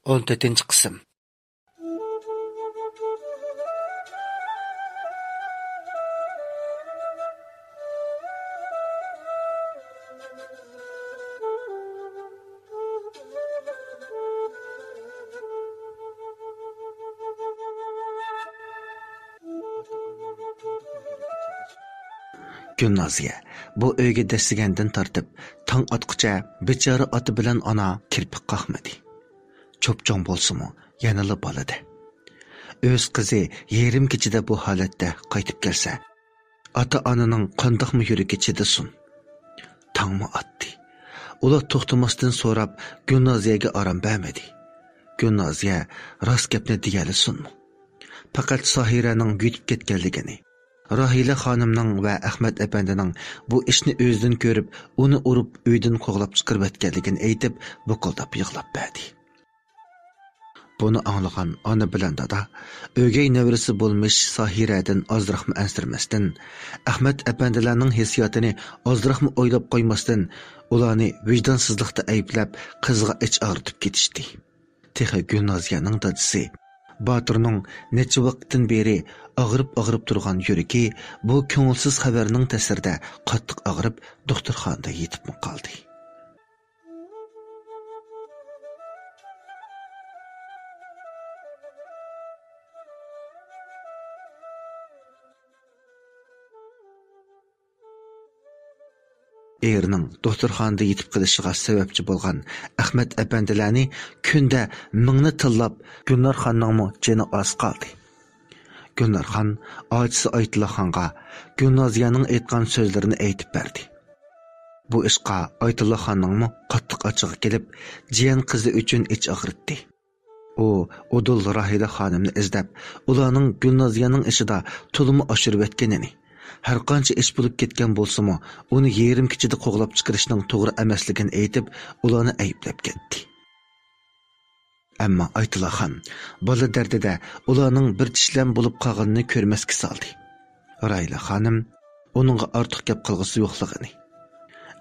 14 qism. Gülnaziya bu uyga dasigandan tortib tong otqucha bechora oti bilan ona kirpik qoqmadi. Cho'pchong bo'lsa-mu, yanala bolada. O'z qizi yerim kechida bu holatda qaytib kelsa, ota-onaning qandoqmi yuragi chidasin. Tongmi otdi. Ular to'xtamasdan so'rab Gülnaziyaga orom bermadi. Gülnaziya rost gapni deyalisunmi? Faqat Sohiraning yutib ketganligini, Rahila xonimning va Ahmad apandining bu ishni o'zidan ko'rib, uni urib uydan qo'g'lab chiqarib etganligini aytib, buqildab yig'lab berdi. Buni anglagan ona bilan dada, o'gay nevrisi bo'lmish Sohiradan ozroqmi ansirmasdan, Ahmad apandilarning hissiyotini ozroqmi o'ylab qo'ymasdan, ularni vijdonsizlikda ayblab, qizga ich og'ritib ketishdi. Teha Gülnaziyaning dadisi Baturning necha vaqtdan beri og'rib turgan yuragi bu ko'ngilsiz xabarning ta'sirida qattiq og'rib, doktorxonada yetib qoldi. Erining doktorxonada yetib qilishiga sababchi bo'lgan Ahmad apandilarni kunda mingni tillab, Gulnarxonning jini oz qoldi. Gulnarxon ochisi Oytullaxonga Gülnaziyaning aytgan so'zlarini aytib berdi. Bu ishqa Oytullaxonning qattiq ochig'i kelib, jiyan qizi uchun ich og'ritdi. U Udul Rahila xonimni izlab, ularning Gülnaziyaning ishida to'limi oshirib etganini, har qancha ish bo'lib ketgan bo'lsa-mu, uni yerim kechida qo'g'lab chiqarishning to'g'ri emasligini aytib, ularni ayblab ketdi. Ammo Oytullaxon bola dardida ularning bir tishlam bo'lib qolganini ko'rmasga soldi. Rahila xonim uningga ortiq gap qilg'isi yo'qligini,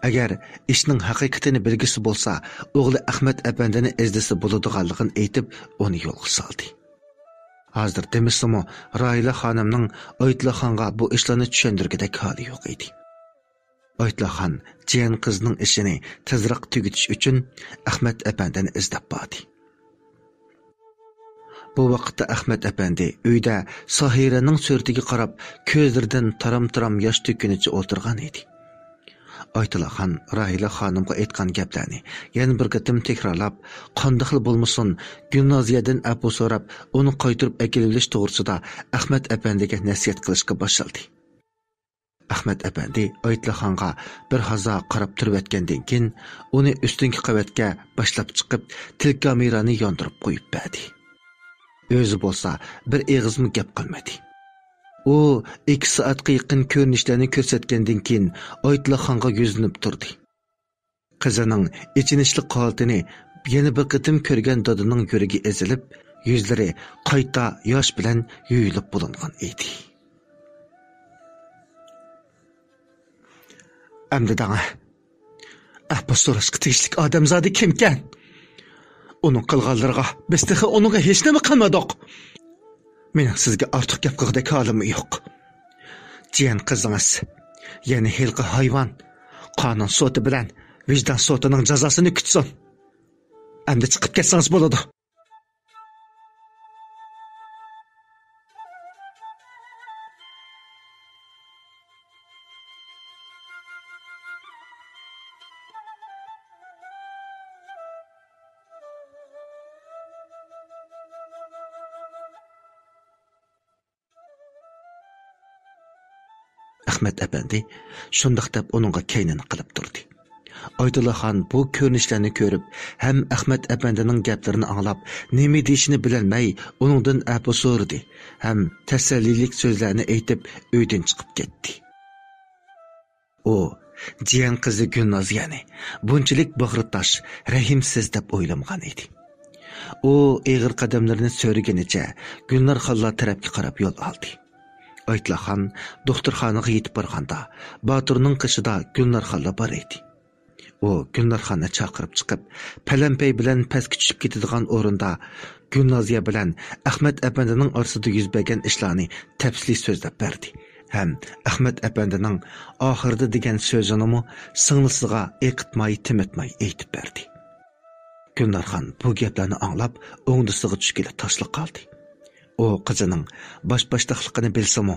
agar ishning haqiqatini bilgisi bo'lsa, o'g'li Ahmad apandini izdisi bo'ladiganligini aytib, uni yo'lga soldi. Hozir demisimi, Rahila xonimning Oytullaxonga bu ishlarni tushundirgidek holi yo'q edi. Oytullaxon jiyan qizning ishini tezroq tugutish uchun Ahmad apandini izlab bordi. Bu vaqtda Ahmad apandi uyda Sohiraning suratiga qarab, ko'zlaridan taram-taram yosh to'kunicha o'tirgan edi. Oytullaxon Rahila xonimga aytgan gaplarni yana bir qatim takrorlab, qandoqli bo'lmasin Gülnaziyadan apu so'rab, uni qaytirib akilish to'g'risida Ahmad apandiga nasihat qilishga boshladi. Ahmad apandi Oytullaxonga bir hazo qarab turib etgandan keyin uni ustungi qavatga boshlab chiqib, tilkamerani yondirib qo'yib berdi. O'zi bo'lsa bir eg'izmi gap qilmadi. U 2 soatga yaqin ko'rinishlarni ko'rsatgandan keyin Oytullaxonga yuzlanib turdi. Qizining ichinishli holatini yana bir qatim ko'rgan dodining yuragi ezilib, yuzlari qayta yosh bilan yuyilib bo'lingan edi. Amdi dana, bu so'rashga tegishli odamzodi kimkan? Uning qilganlariga biz texi uningga hech nima qilmadik. Mening sizga ortiq gap qilgudek holim yo'q. Jiyan qizingiz, ya'ni hilqi hayvon, qonun soti bilan vijdon sotining jazosini kutsin. Endi chiqib ketsangiz bo'ladi. Ahmad apandi shundoq deb uningga kaynini qilib turdi. Oytullaxon bu ko'rinishlarni ko'rib, ham Ahmad apandining gaplarini anglab, nima deyishini bilolmay, uningdan apu so'radi, ham tasallilik so'zlarni aytib uydan chiqib ketdi. U jiyan qizi Gülnaziyani bunchalik bag'ritosh, rahimsiz deb o'ylamagan edi. U eg'ir qadamlarini so'riganicha Gulnarxonlar tarafga qarab yo'l oldi. Oytullaxon doktorxonaga yetib borganda, Baturning qishida Gulnarxonlar bor edi. u Gulnarxonni chaqirib chiqib, palampay bilan pastga tushib ketadigan o'rinda Gulnoziya bilan Ahmad apandining orasida yuz bergan ishlarni tafsili so'zlab berdi. Ham Ahmad apandining oxirida degan so'zini singlisiga eqitmay timitmay aytib berdi. Gulnarxon bu gaplarni anglab, o'ngdisiga tushgili tashlab qoldi. U qizining bosh-boshliqligini bilsa-mu,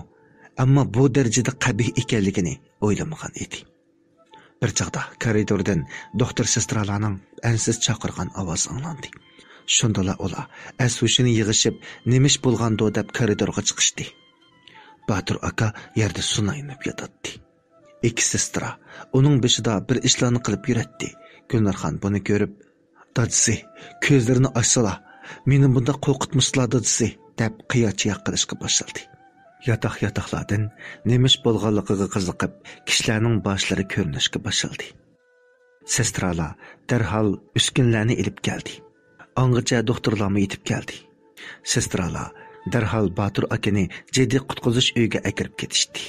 ammo bu darajada qabih ekanligini o'ylamagan edi. Bir chaqda koridordan doktor sestralarning ansiz chaqirgan ovozi anglandi. Shundala ular as-hushini yig'ishib, nemish bo'lgando deb koridorga chiqishdi. Batur aka yerda sunaynib yotadi. Ikki sestra uning beshida bir ishlarni qilib yuratdi. Gulnarxon buni ko'rib, "Dadisi, ko'zlarini ochsala, meni bunda qo'rqitmislar dadisi", deb qiyochiya qilishga boshladi. Yotoqlardan nemish bo'lganligiga qiziqib, kishilarning boshlari ko'rinishga boshladi. Sestralar darhol uskunlarni ilib keldi. Angacha doktorlarmi yetib keldi. Sestralar darhol Batur akani jiddiy qutqizish uyiga akirib ketishdi.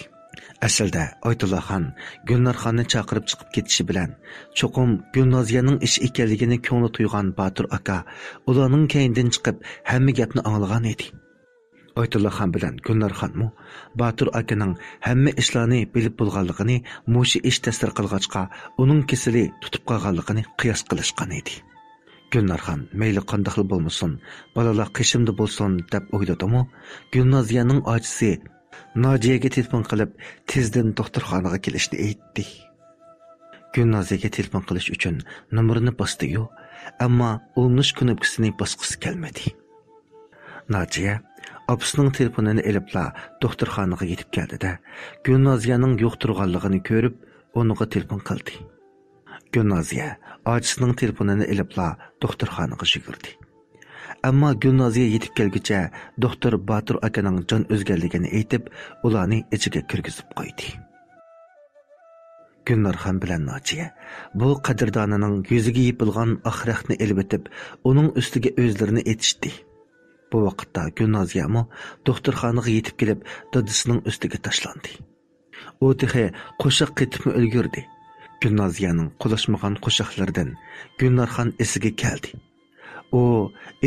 Aslida Oytullaxon Gulnarxonni chaqirib chiqib ketishi bilan cho'qim Gulnoziyaning ish ekanligini ko'ngli tuygan Batur aka ularning keyindan chiqib hamma gapni anglagan edi. Oytullaxon bilan Gulnarxonmi Batur akaning hamma ishlarni bilib bo'lganligini, mushi ish ta'sir qilg'achqa uning kesili tutib qolganligini qiyos qilishgan edi. Gulnarxon mayli qanday bo'lmasin, balalar qishimda bo'lsin deb o'yladi-mu, Gulnoziyaning ochisi Nojiyaga telefon qilib, tezdan doktorxonaga kelishni aytdi. Gulnoziyaga telefon qilish uchun nomerini bosdi-yu, ammo ulanish knopkasini bosqisi kelmadi. Nojiya opasining telefonini elibla doktorxonaga yetib keldi-da, Gulnoziyaning yo'q turganligini ko'rib, uninga telefon qildi. Gulnoziya ochisining telefonini elibla doktorxonaga yugurdi. Ammo Gulnoziya yetib kelguncha doktor Batur akaning jon o'zganligini aytib, ularni ichiga kirgizib qo'ydi. Gulnarxon bilan Nojiya bu qadrdonining yuziga yipilgan oxiraqni elib o'tib, uning ustiga o'zlarini etishdi. Bu vaqtda Gulnoziyami doktorxonaga yetib kelib, dadisining ustiga tashlandi. U tehe qo'shiq qetibmi ulgurdi. Gulnoziyaning qulashmagan qo'shiqlaridan Gulnarxon esiga keldi. U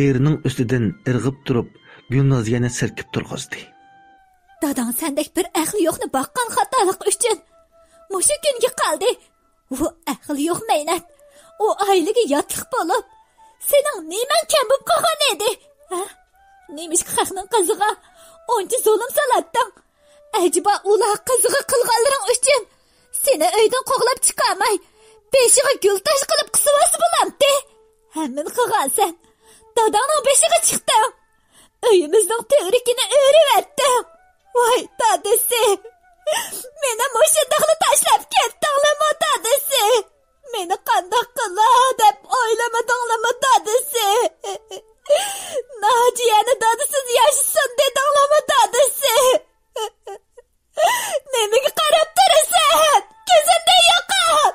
erining ustidan irg'ib turib, Gulnoziyani silkib turg'izdi. Dadang sendek bir aqli yo'qni baqqan xatolik uchun mushu kunga qoldi. U aqli yo'q mehnat. U oilaga yotliq bo'lib, sening neman kam bo'lib qolgan edi? Ha? Nemish xalqning qiziga oncha zulm salatding. Acaba ular qiziga qilganlaring uchun seni uydan qo'g'lab chiqarmay, beshiga gul tash qilib qisivasi bo'lamdi. Hammin qilgansan. Dadangning beshiga chiqding. Uyimizning tevrikini o'rivatding. Voy dadasi. Meni mushundaqni tashlab ketdingmi dadasi? Meni qandoq qilay deb o'ylamadingmi dadasi? Nojiyani dadisiz yashasin dedingmi dadasi? Nemaga qarab turasan? Ko'zimda yo'qot.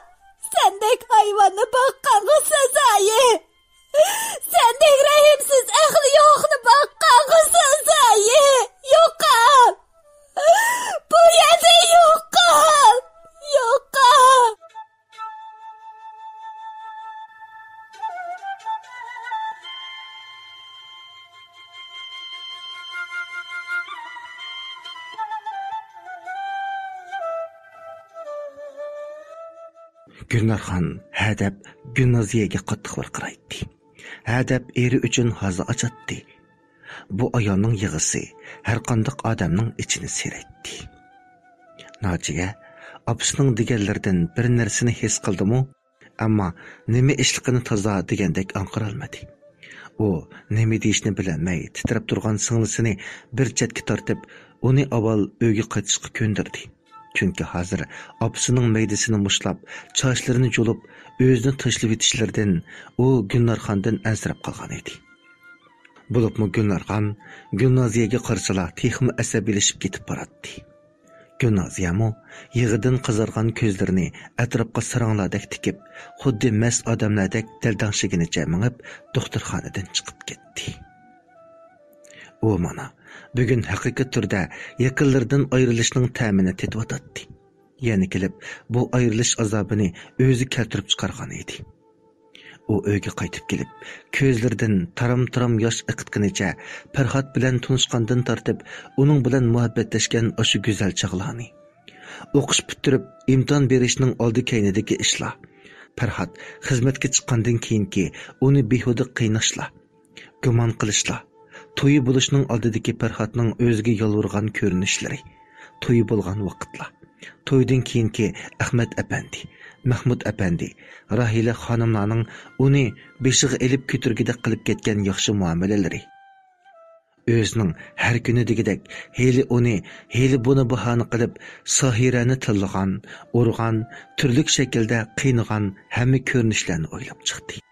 Sendek hayvonni boqqanga sazoyi. Sendek rahimsiz aqli yo'qni boqqanga sazoyi. Yo'qot. Bu yerda yo'qot. Yo'qot. Gulnarxon hadab Gulnoziyaga qattiq varqiraydi. Hadab eri uchun hozir achatdi. Bu ayolning yig'isi har qanday odamning ichini seratdi. Nojiya opasining deganlaridan bir narsani his qildi-mu, ammo nima ishligini toza degandek anqira olmadi. U nima deyishni bilmay titrab turgan singlisini bir chetga tortib, uni avval uyga qaytishga ko'ndirdi. Chunki hozir opasining maydasini mushlab, chochlarini jo'lib, o'zini tashlab etishlaridan u Gulnarxondan ansirab qolgan edi. Bo'libmi Gulnarxon Gulnoziyaga qarsala texmi asabiylashib ketib boradi. Gulnoziyami yig'idan qizargan ko'zlarini atrofga sarangladek tikib, xuddi mas odamlardek dildangshiginicha mingib, doktorxonadan chiqib ketdi. U mana bugun haqiqiy turda yaqinlardan ayrilishning ta'mini tetayotdi. Yana kelib, bu ayrilish azobini o'zi keltirib chiqargan edi. U uyga qaytib kelib, ko'zlaridan taram-taram yosh iqitganicha Farhod bilan tanishgandan tortib, uning bilan muhabbatlashgan o'sha go'zal chog'larni. O'qish bitirib, imtihon berishning oldi keynidagi ishlar. Farhod xizmatga chiqqandan keyinki uni behuda qiynashlar, gumon qilishlar, to'yi bo'lishning oldidagi Farhodning o'ziga yolvurgan ko'rinishlari, to'yi bo'lgan vaqtlar, to'ydan keyinki Ahmad apandi, Mahmud apandi, Rahila xonimlarning uni beshiga elib ko'tirgida qilib ketgan yaxshi muomalalari. O'zining har kuni degidek heli uni, heli buni bahona qilib Sohirani tillagan, urgan, turli shaklda qiynagan hamma ko'rinishlarni o'ylab chiqdi.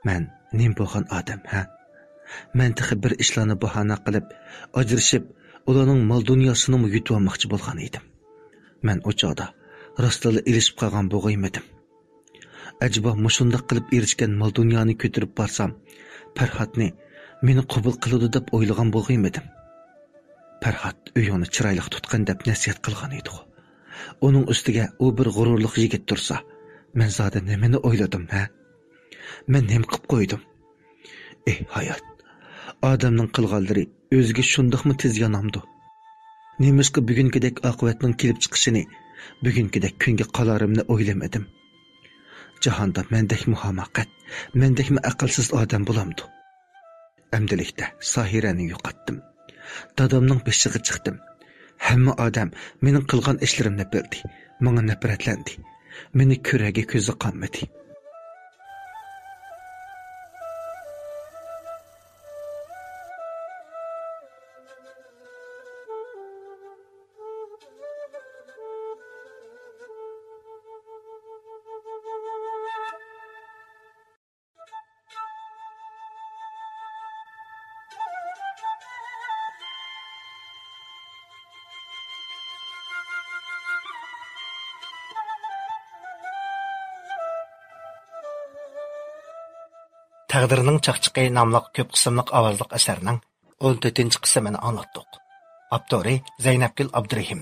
Men nim bo'lgan odam, ha? Men texi bir ishlarni bahona qilib, ajrashib, ularning mol dunyosini yutib olmoqchi bo'lgan edim. Men o chog'da rostla ilishib qolgan bo'g'aymadim. Acaba mushundaq qilib erishgan mol dunyoni ko'tirib borsam, Farhodni meni qabul qiladi deb o'ylagan bo'lg'aymadim. Farhod uyini chiroyli tutgan deb nasihat qilgan edi. Uning ustiga u bir g'ururli yigit tursa, men zoda nimani o'yladim, ha? Men nima qilib qo'ydim? Hayot. Odamning qilganlari o'ziga shundaqmi tez yonamdi? Nemishqa bugünkidek oqibatning kelib chiqishini, bugünkidek kunga qolarimni o'ylamadim. Jahonda mendek muhamaqat, mendekmi aqlsiz odam bo'lamdi. Amdilikda Sohirani yo'qotdim. Dadamning beshiga chiqdim. Hamma odam mening qilgan ishlarimni bildi. Menga nafratlandi. Meni ko'ragi ko'zi qonmadi. Taqdirning chaqchiqi nomli ko'p qismliq ovozliq asarning 14-qismini anlatdik. Avtori Zaynabgul Abdurahim.